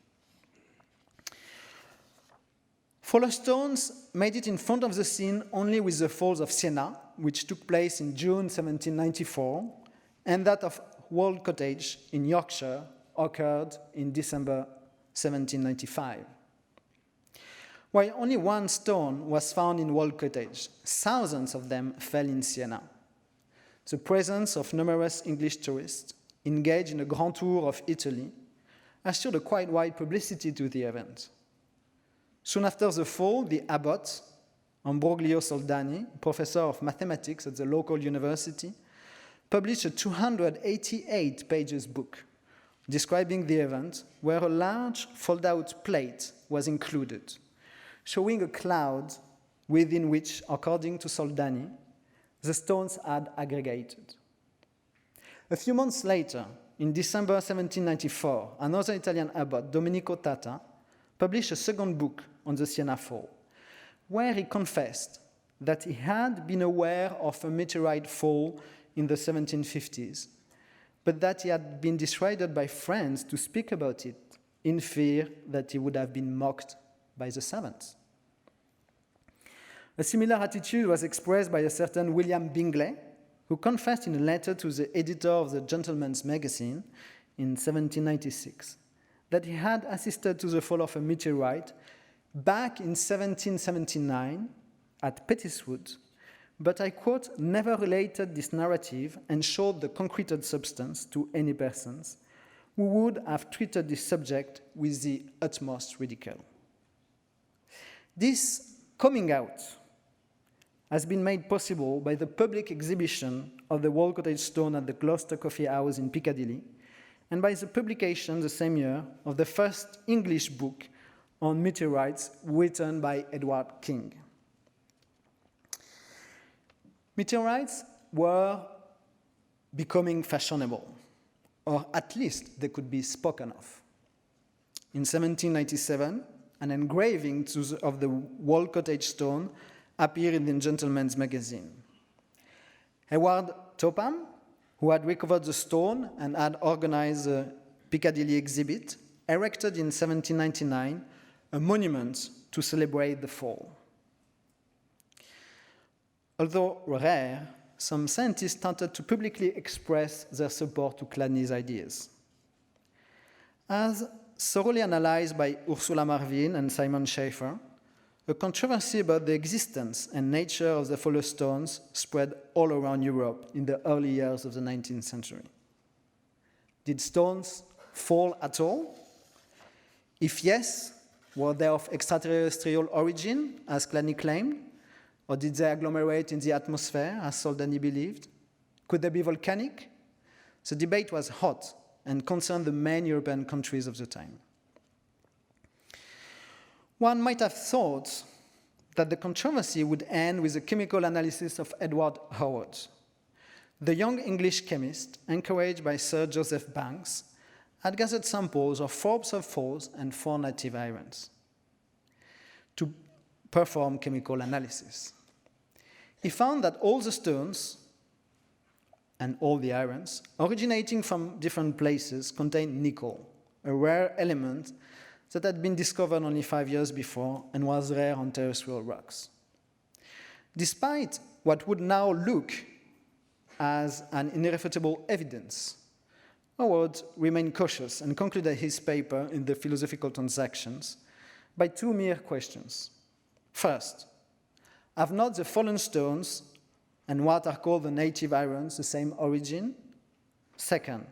S4: Fallen stones made it in front of the scene only with the Falls of Siena, which took place in June 1794, and that of Wall Cottage in Yorkshire occurred in December 1795. While only one stone was found in Wall Cottage, thousands of them fell in Siena. The presence of numerous English tourists engaged in a grand tour of Italy assured a quite wide publicity to the event. Soon after the fall, the abbot, Ambroglio Soldani, professor of mathematics at the local university, published a 288 pages book describing the event, where a large fold-out plate was included, showing a cloud within which, according to Soldani, the stones had aggregated. A few months later, in December 1794, another Italian abbot, Domenico Tata, published a second book on the Siena Fall, where he confessed that he had been aware of a meteorite fall in the 1750s, but that he had been dissuaded by friends to speak about it in fear that he would have been mocked by the savants. A similar attitude was expressed by a certain William Bingley, who confessed in a letter to the editor of the Gentleman's Magazine in 1796 that he had assisted to the fall of a meteorite back in 1779 at Pettiswood, but I quote, never related this narrative and showed the concreted substance to any persons who would have treated this subject with the utmost ridicule. This coming out has been made possible by the public exhibition of the Wall Cottage stone at the Gloucester Coffee House in Piccadilly, and by the publication the same year of the first English book on meteorites written by Edward King. Meteorites were becoming fashionable, or at least they could be spoken of. In 1797, an engraving of the Wall Cottage stone appeared in the Gentleman's Magazine. Howard Topham, who had recovered the stone and had organized a Piccadilly exhibit, erected in 1799 a monument to celebrate the fall. Although rare, some scientists started to publicly express their support to Clany's ideas. As thoroughly analyzed by Ursula Marvin and Simon Schaeffer, a controversy about the existence and nature of the fallen stones spread all around Europe in the early years of the 19th century. Did stones fall at all? If yes, were they of extraterrestrial origin, as Clany claimed? Or did they agglomerate in the atmosphere, as Soldani believed? Could they be volcanic? The debate was hot and concerned the main European countries of the time. One might have thought that the controversy would end with the chemical analysis of Edward Howard, the young English chemist, encouraged by Sir Joseph Banks, had gathered samples of 4 sulfurs and 4 native irons to perform chemical analysis. He found that all the stones and all the irons originating from different places contained nickel, a rare element that had been discovered only 5 years before and was rare on terrestrial rocks. Despite what would now look as an irrefutable evidence, Howard remained cautious and concluded his paper in the Philosophical Transactions by two mere questions. First, have not the fallen stones and what are called the native irons the same origin? Second,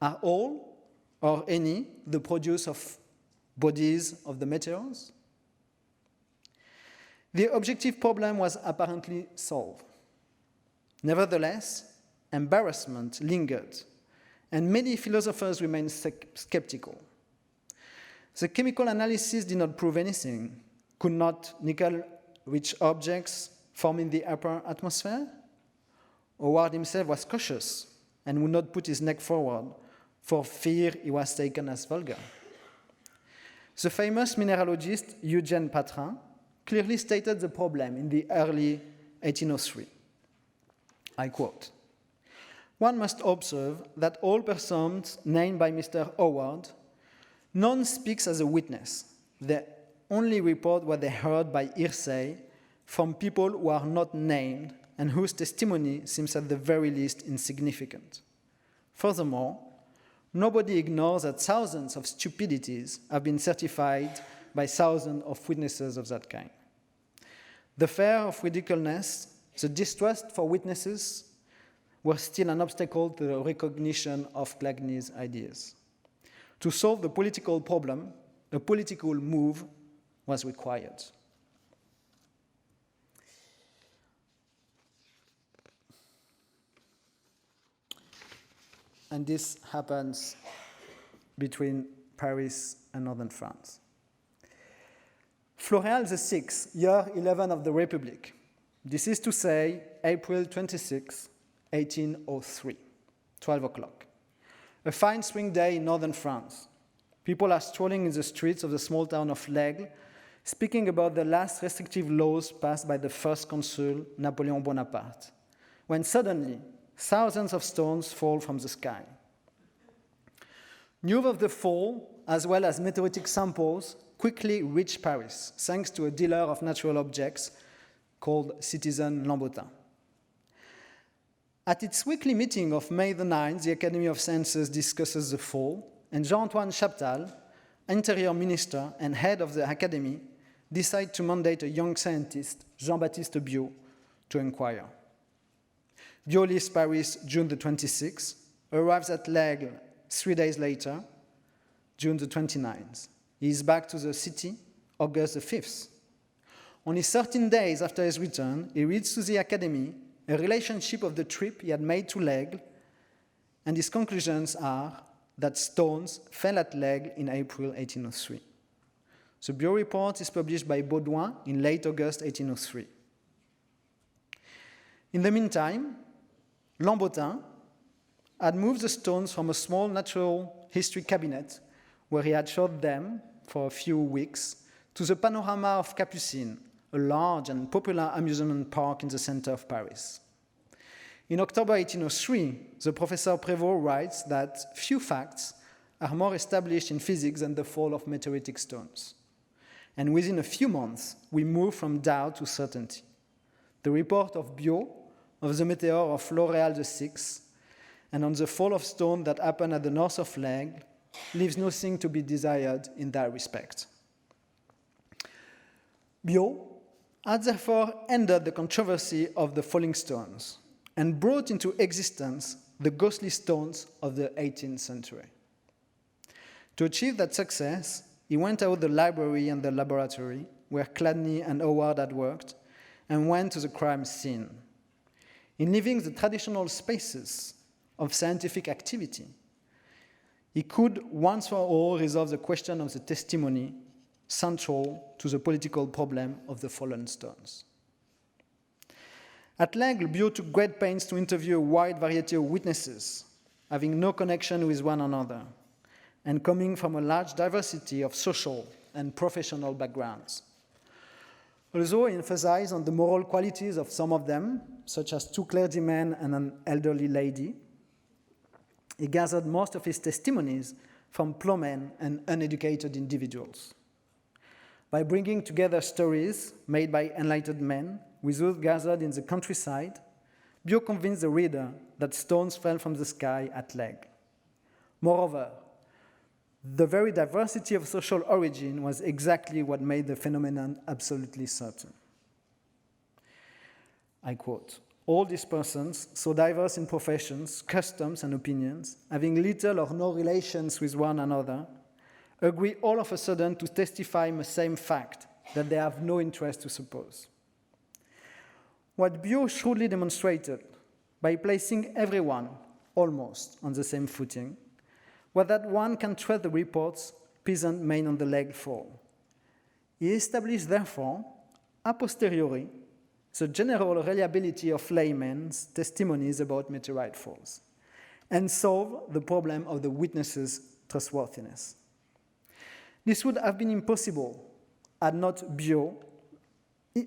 S4: are all or any the produce of bodies of the meteors? The objective problem was apparently solved. Nevertheless, embarrassment lingered, and many philosophers remained skeptical. The chemical analysis did not prove anything. Could not nickel-rich objects form in the upper atmosphere? Howard himself was cautious and would not put his neck forward for fear he was taken as vulgar. The famous mineralogist Eugène Patrin clearly stated the problem in the early 1803. I quote, "One must observe that all persons named by Mr. Howard, none speaks as a witness. They only report what they heard by hearsay from people who are not named and whose testimony seems at the very least insignificant. Furthermore, nobody ignores that thousands of stupidities have been certified by thousands of witnesses of that kind. The fear of ridiculousness, the distrust for witnesses, were still an obstacle to the recognition of Glagny's ideas. To solve the political problem, a political move was required." And this happens between Paris and northern France. Floréal VI, year 11 of the Republic. This is to say, April 26, 1803, 12 o'clock. A fine spring day in northern France. People are strolling in the streets of the small town of L'Aigle, speaking about the last restrictive laws passed by the first consul, Napoleon Bonaparte, when suddenly thousands of stones fall from the sky. News of the fall, as well as meteoritic samples, quickly reached Paris, thanks to a dealer of natural objects called Citizen Lambotin. At its weekly meeting of May the 9th, the Academy of Sciences discusses the fall, and Jean-Antoine Chaptal, Interior Minister and head of the Academy, decide to mandate a young scientist, Jean-Baptiste Biot, to inquire. Biot leaves Paris June the 26th, arrives at L'Aigle 3 days later, June the 29th. He is back to the city August the 5th. Only 13 days after his return, he reads to the Academy a relationship of the trip he had made to L'Aigle, and his conclusions are that stones fell at L'Aigle in April 1803. The Biot report is published by Baudouin in late August 1803. In the meantime, Lambotin had moved the stones from a small natural history cabinet where he had showed them for a few weeks to the panorama of Capucines, a large and popular amusement park in the center of Paris. In October 1803, the Professor Prévost writes that few facts are more established in physics than the fall of meteoritic stones. And within a few months, we move from doubt to certainty. The report of Biot of the meteor of Floréal VI and on the fall of stone that happened at the north of L'Aigle leaves nothing to be desired in that respect. Biot had therefore ended the controversy of the falling stones and brought into existence the ghostly stones of the 18th century. To achieve that success, he went out the library and the laboratory where Chladni and Howard had worked and went to the crime scene. In leaving the traditional spaces of scientific activity, he could once for all resolve the question of the testimony central to the political problem of the fallen stones. At L'Aigle, Biot took great pains to interview a wide variety of witnesses, having no connection with one another, and coming from a large diversity of social and professional backgrounds. Although he emphasized on the moral qualities of some of them, such as two clergymen and an elderly lady, he gathered most of his testimonies from plowmen and uneducated individuals. By bringing together stories made by enlightened men with those gathered in the countryside, Biot convinced the reader that stones fell from the sky at Leg. Moreover, the very diversity of social origin was exactly what made the phenomenon absolutely certain. I quote, "All these persons, so diverse in professions, customs, and opinions, having little or no relations with one another, agree all of a sudden to testify the same fact that they have no interest to suppose." What Biot shrewdly demonstrated by placing everyone almost on the same footing was that one can trust the reports peasant made on the Leg fall. He established, therefore, a posteriori, the general reliability of laymen's testimonies about meteorite falls, and solved the problem of the witnesses' trustworthiness. This would have been impossible had not Biot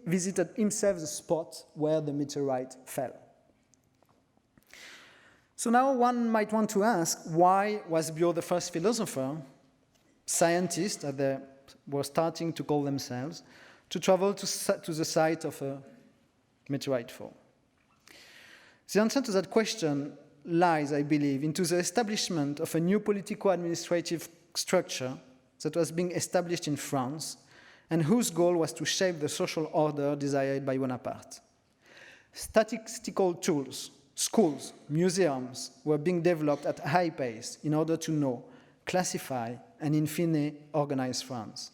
S4: visited himself the spot where the meteorite fell. So now one might want to ask, why was Biot the first philosopher, scientist, as they were starting to call themselves, to travel to the site of a meteorite fall? The answer to that question lies, I believe, into the establishment of a new politico-administrative structure that was being established in France and whose goal was to shape the social order desired by Bonaparte. Statistical tools, schools, museums were being developed at a high pace in order to know, classify, and in fine organize France.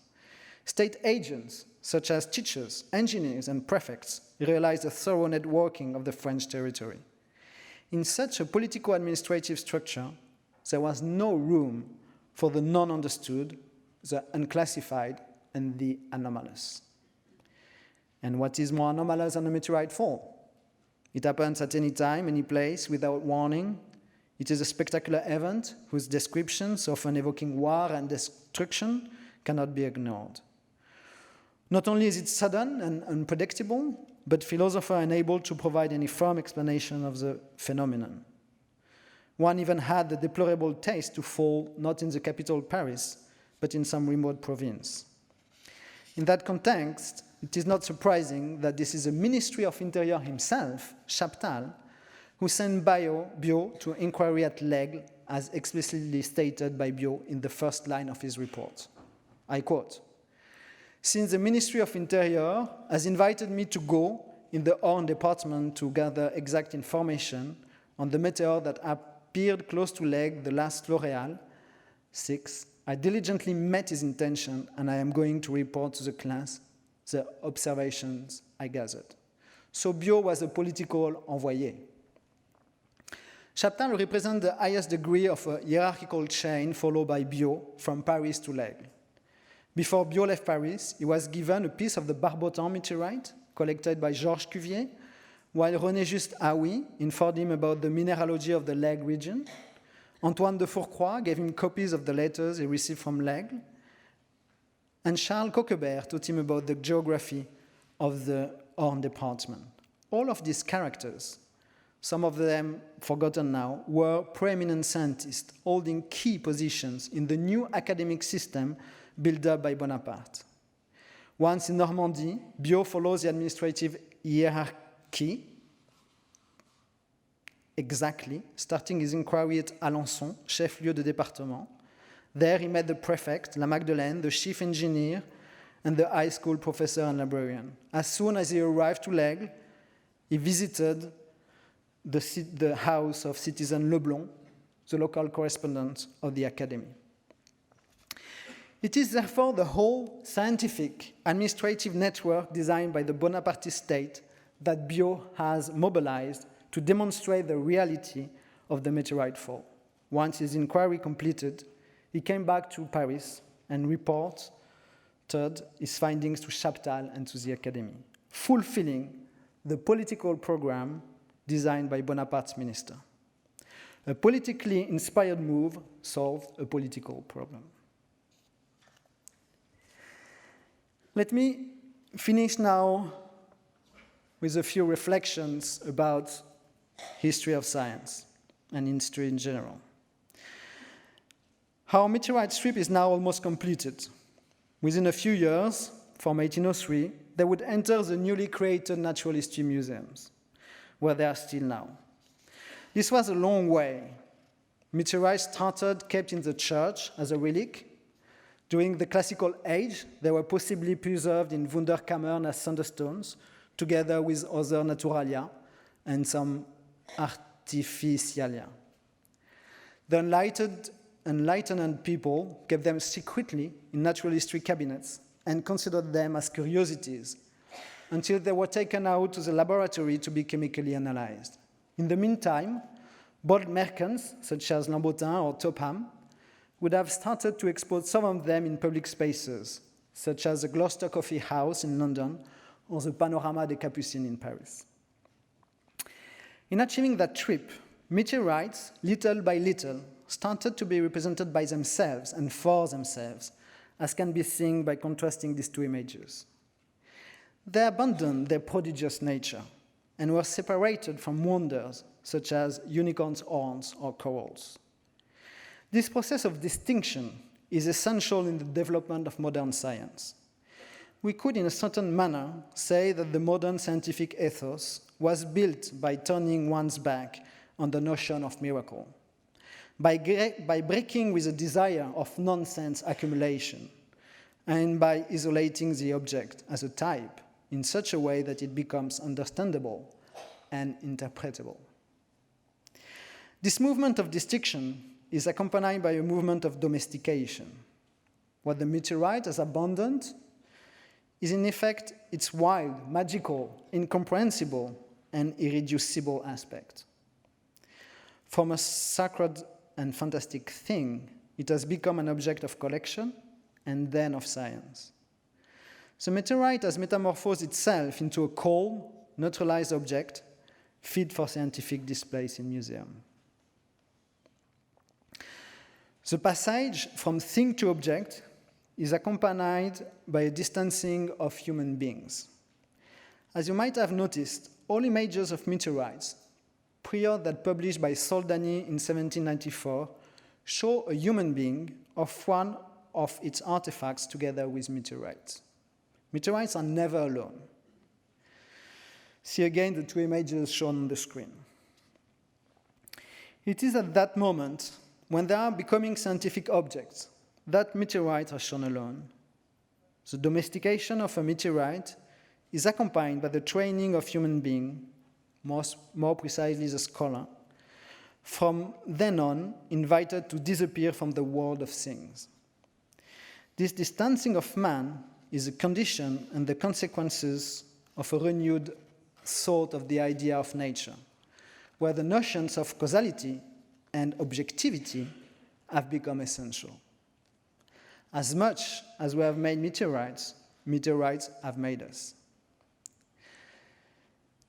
S4: State agents, such as teachers, engineers, and prefects, realized the thorough networking of the French territory. In such a politico-administrative structure, there was no room for the non-understood, the unclassified, and the anomalous. And what is more anomalous than a meteorite fall? It happens at any time, any place, without warning. It is a spectacular event whose descriptions, often evoking war and destruction, cannot be ignored. Not only is it sudden and unpredictable, but philosophers are unable to provide any firm explanation of the phenomenon. One even had the deplorable taste to fall not in the capital Paris, but in some remote province. In that context, it is not surprising that this is the Ministry of Interior himself, Chaptal, who sent Biot to inquiry at L'Aigle, as explicitly stated by Biot in the first line of his report. I quote, "Since the Ministry of Interior has invited me to go in the Orne department to gather exact information on the meteor that appeared close to L'Aigle the last Floréal, 6, I diligently met his intention and I am going to report to the class the observations I gathered." So Biot was a political envoyé. Chaptal represents the highest degree of a hierarchical chain followed by Biot from Paris to L'Aigle. Before Biot left Paris, he was given a piece of the Barbotan meteorite collected by Georges Cuvier, while René-Juste Haoui informed him about the mineralogy of the L'Aigle region. Antoine de Fourcroy gave him copies of the letters he received from L'Aigle, and Charles Coquebert taught him about the geography of the Orne department. All of these characters, some of them forgotten now, were preeminent scientists holding key positions in the new academic system built up by Bonaparte. Once in Normandy, Biot follows the administrative hierarchy exactly, starting his inquiry at Alençon, chef-lieu de département. There he met the prefect, La Magdeleine, the chief engineer, and the high school professor and librarian. As soon as he arrived to L'Aigle, he visited the house of citizen Leblond, the local correspondent of the academy. It is therefore the whole scientific administrative network designed by the Bonapartist state that Biot has mobilized to demonstrate the reality of the meteorite fall. Once his inquiry completed, he came back to Paris and reported his findings to Chaptal and to the Academy, fulfilling the political program designed by Bonaparte's minister. A politically inspired move solved a political problem. Let me finish now with a few reflections about history of science and history in general. Our meteorite strip is now almost completed. Within a few years, from 1803, they would enter the newly created Natural History Museums, where they are still now. This was a long way. Meteorites started kept in the church as a relic. During the Classical Age, they were possibly preserved in Wunderkammern as thunderstones, together with other naturalia and some artificialia. The enlightened people kept them secretly in natural history cabinets and considered them as curiosities until they were taken out to the laboratory to be chemically analyzed. In the meantime, bold merchants, such as Lambotin or Topham, would have started to expose some of them in public spaces, such as the Gloucester Coffee House in London or the Panorama des Capucines in Paris. In achieving that trip, meteorites, little by little, started to be represented by themselves and for themselves, as can be seen by contrasting these two images. They abandoned their prodigious nature and were separated from wonders such as unicorns' horns or corals. This process of distinction is essential in the development of modern science. We could, in a certain manner, say that the modern scientific ethos was built by turning one's back on the notion of miracle, by breaking with the desire of nonsense accumulation, and by isolating the object as a type in such a way that it becomes understandable and interpretable. This movement of distinction is accompanied by a movement of domestication. What the meteorite has abandoned is in effect its wild, magical, incomprehensible, and irreducible aspect. From a sacred and fantastic thing, it has become an object of collection and then of science. The meteorite has metamorphosed itself into a cold, neutralized object fit for scientific displays in museums. The passage from thing to object is accompanied by a distancing of human beings. As you might have noticed, all images of meteorites, prior that published by Soldani in 1794, show a human being of one of its artifacts together with meteorites. Meteorites are never alone. See again the two images shown on the screen. It is at that moment, when they are becoming scientific objects, that meteorites are shown alone. The domestication of a meteorite is accompanied by the training of human beings, more precisely the scholar, from then on invited to disappear from the world of things. This distancing of man is a condition and the consequences of a renewed thought of the idea of nature, where the notions of causality and objectivity have become essential. As much as we have made meteorites, meteorites have made us.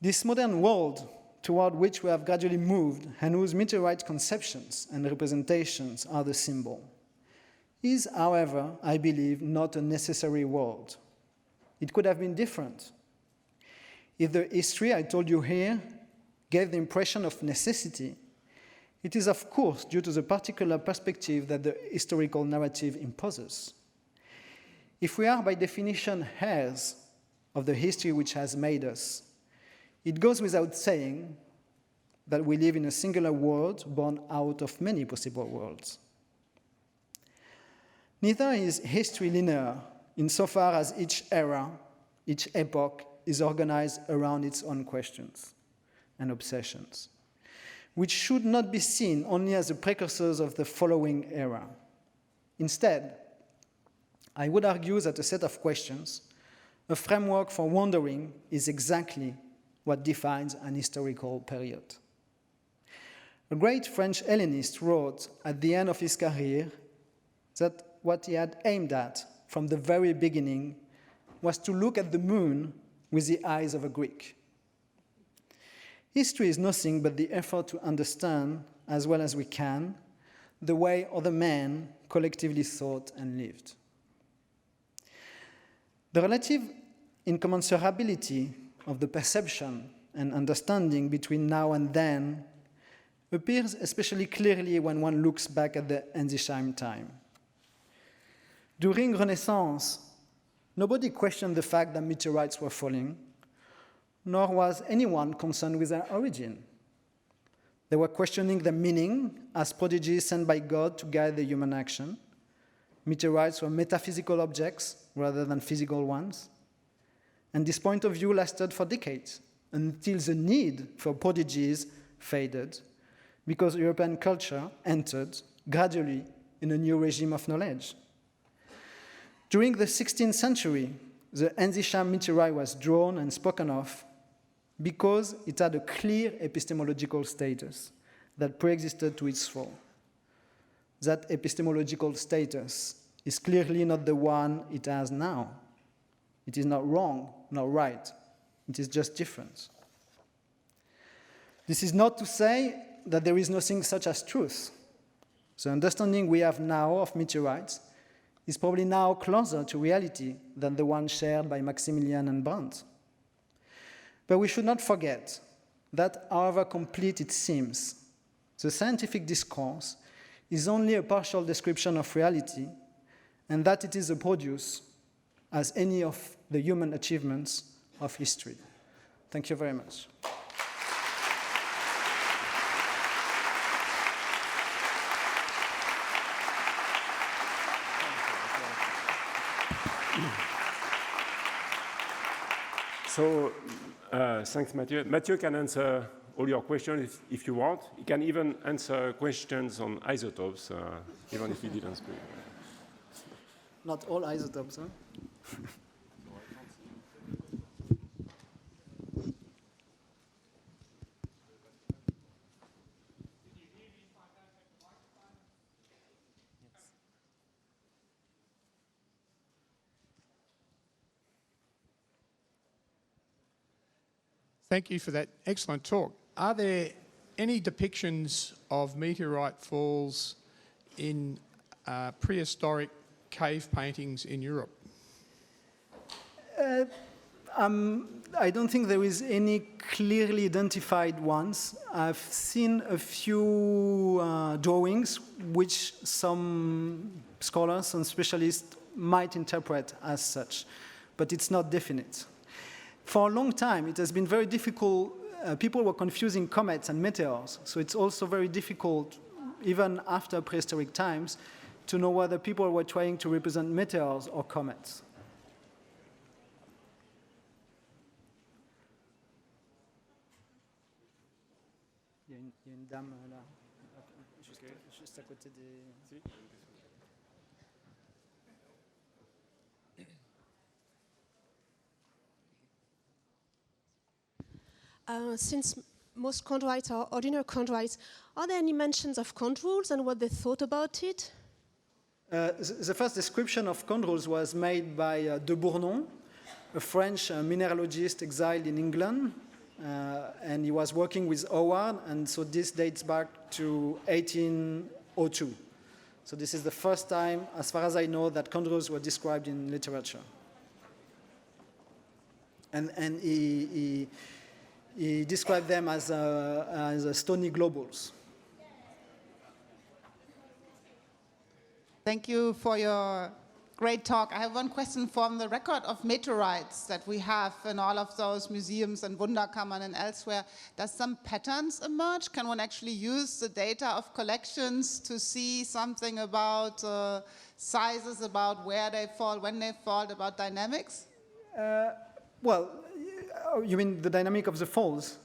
S4: This modern world toward which we have gradually moved and whose meteorite conceptions and representations are the symbol is, however, I believe, not a necessary world. It could have been different. If the history I told you here gave the impression of necessity, it is, of course, due to the particular perspective that the historical narrative imposes. If we are, by definition, heirs of the history which has made us, it goes without saying that we live in a singular world born out of many possible worlds. Neither is history linear, insofar as each era, each epoch, is organized around its own questions and obsessions, which should not be seen only as the precursors of the following era. Instead, I would argue that a set of questions, a framework for wondering, is exactly what defines an historical period. A great French Hellenist wrote at the end of his career that what he had aimed at from the very beginning was to look at the moon with the eyes of a Greek. History is nothing but the effort to understand, as well as we can, the way other men collectively thought and lived. The relative incommensurability of the perception and understanding between now and then appears especially clearly when one looks back at the Ensisheim time. During Renaissance, nobody questioned the fact that meteorites were falling, nor was anyone concerned with their origin. They were questioning their meaning as prodigies sent by God to guide the human action. Meteorites were metaphysical objects rather than physical ones. And this point of view lasted for decades, until the need for prodigies faded, because European culture entered gradually in a new regime of knowledge. During the 16th century, the Ensisheim meteorite was drawn and spoken of because it had a clear epistemological status that pre-existed to its fall. That epistemological status is clearly not the one it has now. It is not wrong, not right. It is just different. This is not to say that there is nothing such as truth. The understanding we have now of meteorites is probably now closer to reality than the one shared by Maximilian and Brandt. But we should not forget that, however complete it seems, the scientific discourse is only a partial description of reality, and that it is a produce, as any of the human achievements of history. Thank you very much.
S2: So, thanks, Matthieu. Matthieu can answer all your questions if you want. He can even answer questions on isotopes, even if he didn't speak.
S4: Not all isotopes, huh?
S5: Thank you for that excellent talk. Are there any depictions of meteorite falls in prehistoric cave paintings in Europe?
S4: I don't think there is any clearly identified ones. I've seen a few drawings which some scholars and specialists might interpret as such, but it's not definite. For a long time, it has been very difficult. People were confusing comets and meteors, so it's also very difficult, even after prehistoric times, to know whether people were trying to represent meteors or comets. Il y a une dame là, juste à côté des...
S6: Since most chondrites are ordinary chondrites, are there any mentions of chondrules and what they thought about it?
S4: The first description of chondrules was made by de Bournon, a French mineralogist exiled in England, and he was working with Howard, and so this dates back to 1802. So this is the first time, as far as I know, that chondrules were described in literature. And he described them as stony globules.
S1: Thank you for your great talk. I have one question from the record of meteorites that we have in all of those museums and Wunderkammern and elsewhere. Does some patterns emerge? Can one actually use the data of collections to see something about sizes, about where they fall, when they fall, about dynamics?
S4: Well, you mean the dynamic of the falls?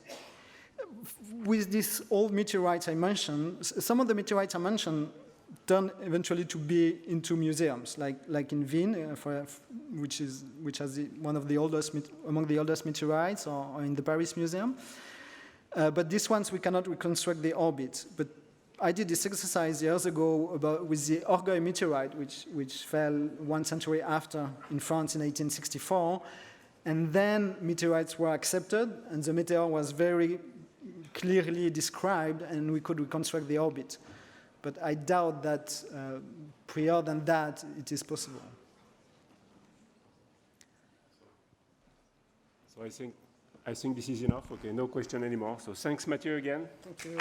S4: With these old meteorites I mentioned, some of the meteorites I mentioned turn eventually to be into museums, like in Wien, which has one of the oldest among the oldest meteorites, or in the Paris Museum. But these ones we cannot reconstruct the orbit. But I did this exercise years ago with the Orgueil meteorite, which fell 1 century after in France in 1864. And then meteorites were accepted, and the meteor was very clearly described, and we could reconstruct the orbit. But I doubt that prior than that, it is possible.
S2: So I think this is enough. Okay, no question anymore. So thanks, Matthieu, again.
S4: Thank you.